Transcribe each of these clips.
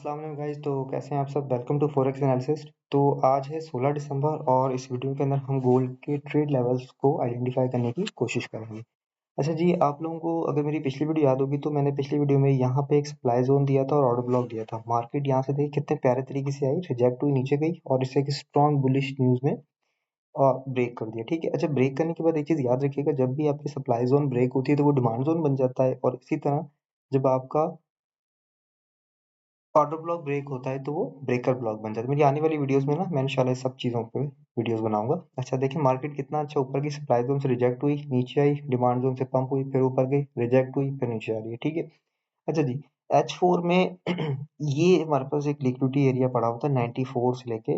अस्सलाम वालेकुम गाइस। तो कैसे हैं आप सब। Welcome to forex analysis. तो आज है 16 दिसंबर और इस वीडियो के अंदर हम गोल्ड के ट्रेड लेवल्स को आइडेंटिफाई करने की कोशिश करेंगे। अच्छा जी, आप लोगों को अगर मेरी पिछली वीडियो याद होगी तो मैंने पिछली वीडियो में यहाँ पे एक सप्लाई जोन दिया था और ऑर्डर ब्लॉक दिया था। मार्केट यहाँ से देखिए कितने प्यारे तरीके से आई, रिजेक्ट हुई, नीचे गई और इससे एक स्ट्रॉन्ग बुलिश न्यूज में ब्रेक कर दिया। ठीक है। अच्छा, ब्रेक करने के बाद एक चीज याद रखिएगा, जब भी आपकी सप्लाई जोन ब्रेक होती है तो वो डिमांड जोन बन जाता है, और इसी तरह जब आपका ऑर्डर ब्लॉक ब्रेक होता है तो वो ब्रेकर ब्लॉक बन जाता है। मेरी आने वाली वीडियोस में ना मैं इंशाल्लाह सब चीज़ों पे वीडियोस बनाऊंगा। अच्छा देखिए, मार्केट कितना अच्छा ऊपर की सप्लाई जोन से रिजेक्ट हुई, नीचे आई, डिमांड जोन से पंप हुई, फिर ऊपर गई, रिजेक्ट हुई, फिर नीचे आ रही है। ठीक है। अच्छा जी, H4 में ये हमारे पास एक लिक्विडिटी एरिया पड़ा हुआ था 94 से लेके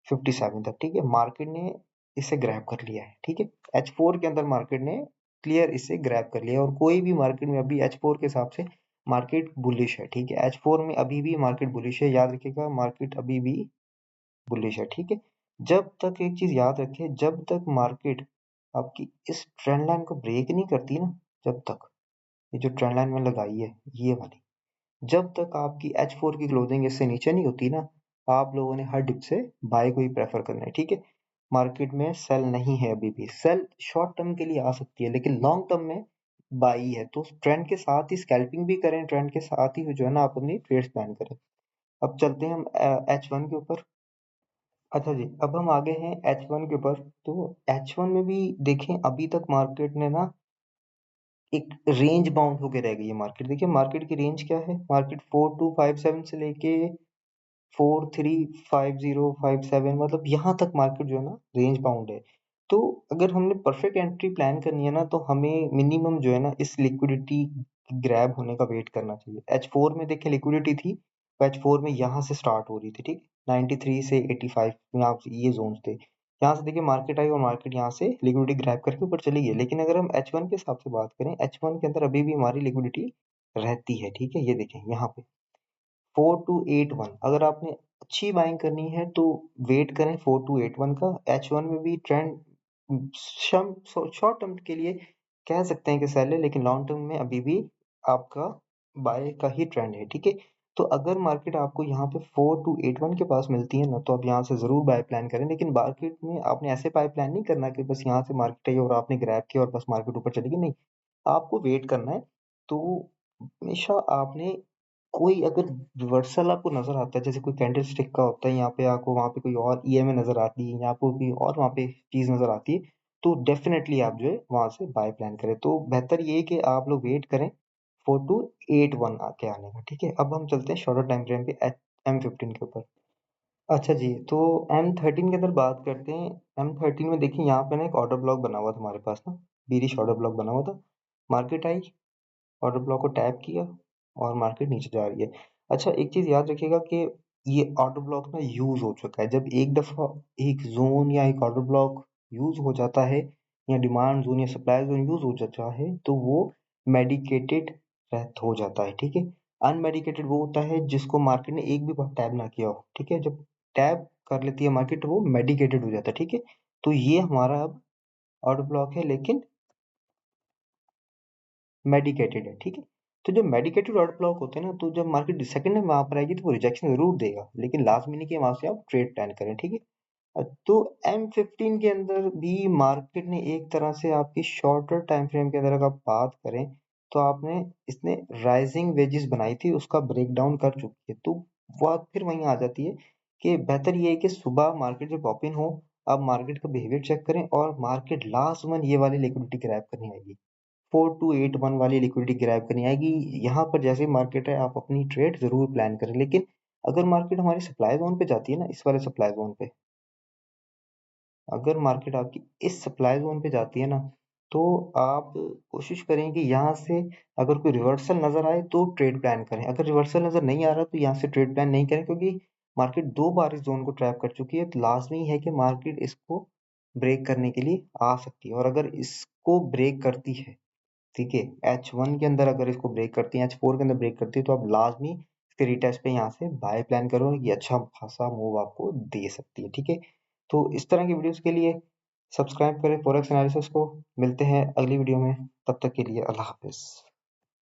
57 तक। ठीक है। मार्केट ने इसे ग्रैब कर लिया है। ठीक है। H4 के अंदर मार्केट ने क्लियर इसे ग्रैब कर लिया, और कोई भी मार्केट में अभी H4 के हिसाब से मार्केट बुलिश है। ठीक है। H4 में अभी भी मार्केट बुलिश है, याद रखिएगा, मार्केट अभी भी बुलिश है। ठीक है। जब तक एक चीज याद रखें, जब तक मार्केट आपकी इस ट्रेंड लाइन को ब्रेक नहीं करती ना, जब तक ये जो ट्रेंड लाइन में लगाई है ये वाली, जब तक आपकी H4 की क्लोजिंग इससे नीचे नहीं होती ना, आप लोगों ने हर डिप से बाय को ही प्रेफर करना है। ठीक है। मार्केट में सेल नहीं है, अभी भी सेल शॉर्ट टर्म के लिए आ सकती है लेकिन लॉन्ग टर्म में बाई है। तो ट्रेंड के साथ ही स्कैल्पिंग भी करें, ट्रेंड के साथ ही जो है ना आप अपनी ट्रेड्स प्लान करें। अब चलते हैं हम H1 के ऊपर। अच्छा जी, अब हम आगे हैं H1 के ऊपर। तो H1 में भी देखें, अभी तक मार्केट ने ना एक रेंज बाउंड होके रह गई है। मार्केट देखिए, मार्केट की रेंज क्या है, मार्केट 4257 से लेके 435057, मतलब यहाँ तक मार्केट जो है ना रेंज बाउंड है। तो अगर हमने परफेक्ट एंट्री प्लान करनी है ना, तो हमें मिनिमम जो है ना इस लिक्विडिटी ग्रैब होने का वेट करना चाहिए। H4 में देखिए लिक्विडिटी थी, तो H4 में यहाँ से स्टार्ट हो रही थी। ठीक, 93 से 85 यहाँ से ये जोन्स थे। यहाँ से देखिए मार्केट आई और मार्केट यहाँ से लिक्विडिटी ग्रैब करके ऊपर चली गई। लेकिन अगर हम H1 के हिसाब से बात करें, H1 के अंदर अभी भी हमारी लिक्विडिटी रहती है। ठीक है। ये देखें यहाँ पे 4281, अगर आपने अच्छी बाइंग करनी है तो वेट करें 4281 का। H1 में भी ट्रेंड शॉर्ट टर्म के लिए कह सकते हैं कि सेल है, लेकिन लॉन्ग टर्म में अभी भी आपका बाय का ही ट्रेंड है। ठीक है। तो अगर मार्केट आपको यहाँ पे 4281 के पास मिलती है ना, तो आप यहाँ से जरूर बाय प्लान करें। लेकिन मार्केट में आपने ऐसे बाय प्लान नहीं करना कि बस यहाँ से मार्केट आई और आपने ग्रैब किया और बस मार्केट ऊपर चली गई, नहीं, आपको वेट करना है। तो हमेशा आपने, कोई अगर रिवर्सल आपको नज़र आता है, जैसे कोई कैंडलस्टिक का होता है, यहाँ पे आपको वहाँ पे कोई और ईएमए नज़र आती है, या आपको कोई और वहाँ पे चीज़ नज़र आती है, तो डेफिनेटली आप जो है वहाँ से बाय प्लान करें। तो बेहतर ये है कि आप लोग वेट करें 4281 के आने का। ठीक है। अब हम चलते हैं शॉर्टर टाइम फ्रेम पे M15 के ऊपर। अच्छा जी, तो M13 के अंदर बात करते हैं। M13 में देखिए यहाँ पे ना एक ऑर्डर ब्लॉक बना हुआ था हमारे पास ना, बीरिश ऑर्डर ब्लॉक बना हुआ था। मार्केट आई, ऑर्डर ब्लॉक को टैप किया और मार्केट नीचे जा रही है। अच्छा, एक चीज़ याद रखिएगा कि ये ऑर्डर ब्लॉक ना यूज़ हो चुका है। जब एक दफ़ा एक ज़ोन या एक ऑर्डर ब्लॉक यूज़ हो जाता है, या डिमांड ज़ोन या सप्लाई ज़ोन यूज़ हो जाता है, तो वो मेडिकेटेड हो जाता है। ठीक है। अनमेडिकेटेड वो होता है जिसको मार्केट ने एक भी बार टैप ना किया हो। ठीक है। जब टैप कर लेती है मार्केट, वो मेडिकेटेड हो जाता है। ठीक है। तो ये हमारा अब ऑर्डर ब्लॉक है, लेकिन मेडिकेटेड है। ठीक है। तो जब मेडिकेटेड ऑर्डर ब्लॉक होते हैं ना, तो जब मार्केट सेकंड में वहां पर आएगी तो वो रिजेक्शन जरूर देगा, लेकिन लाजमी नहीं कि वहां से आप ट्रेड प्लान करें। ठीक है। तो M15 के अंदर भी मार्केट ने एक तरह से आपकी शॉर्टर टाइम फ्रेम के अंदर अगर आप बात करें, तो आपने इसने राइजिंग वेजेस बनाई थी, उसका ब्रेक डाउन कर चुकी है। तो वो फिर वहीं आ जाती है कि बेहतर ये है कि सुबह मार्केट जब ओपन हो, आप मार्केट का बिहेवियर चेक करें और मार्केट लास्ट वन ये वाली लिक्विडिटी ग्रैब करनी आएगी, 4281 वाली लिक्विडिटी ग्रैब करनी आएगी। यहाँ पर जैसे मार्केट है, आप अपनी ट्रेड जरूर प्लान करें। लेकिन अगर मार्केट हमारी सप्लाई जोन पे जाती है ना, इस वाले सप्लाई जोन पे, अगर मार्केट आपकी इस सप्लाई जोन पे जाती है ना, तो आप कोशिश करें कि यहाँ से अगर कोई रिवर्सल नजर आए तो ट्रेड प्लान करें। अगर रिवर्सल नजर नहीं आ रहा तो यहाँ से ट्रेड प्लान नहीं करें, क्योंकि मार्केट 2 बार इस जोन को ट्रैप कर चुकी है। तो लाजमी है कि मार्केट इसको ब्रेक करने के लिए आ सकती है, और अगर इसको ब्रेक करती है, ठीक है, H1 के अंदर अगर इसको ब्रेक करती है, H4 के अंदर ब्रेक करती है, तो आप लाजमी इसके रिटेस्ट पे यहाँ से बाय प्लान करो, ये अच्छा खासा मूव आपको दे सकती है। ठीक है। तो इस तरह की वीडियोस के लिए सब्सक्राइब करें फॉरेक्स एनालिसिस को। मिलते हैं अगली वीडियो में, तब तक के लिए अल्लाह हाफिज।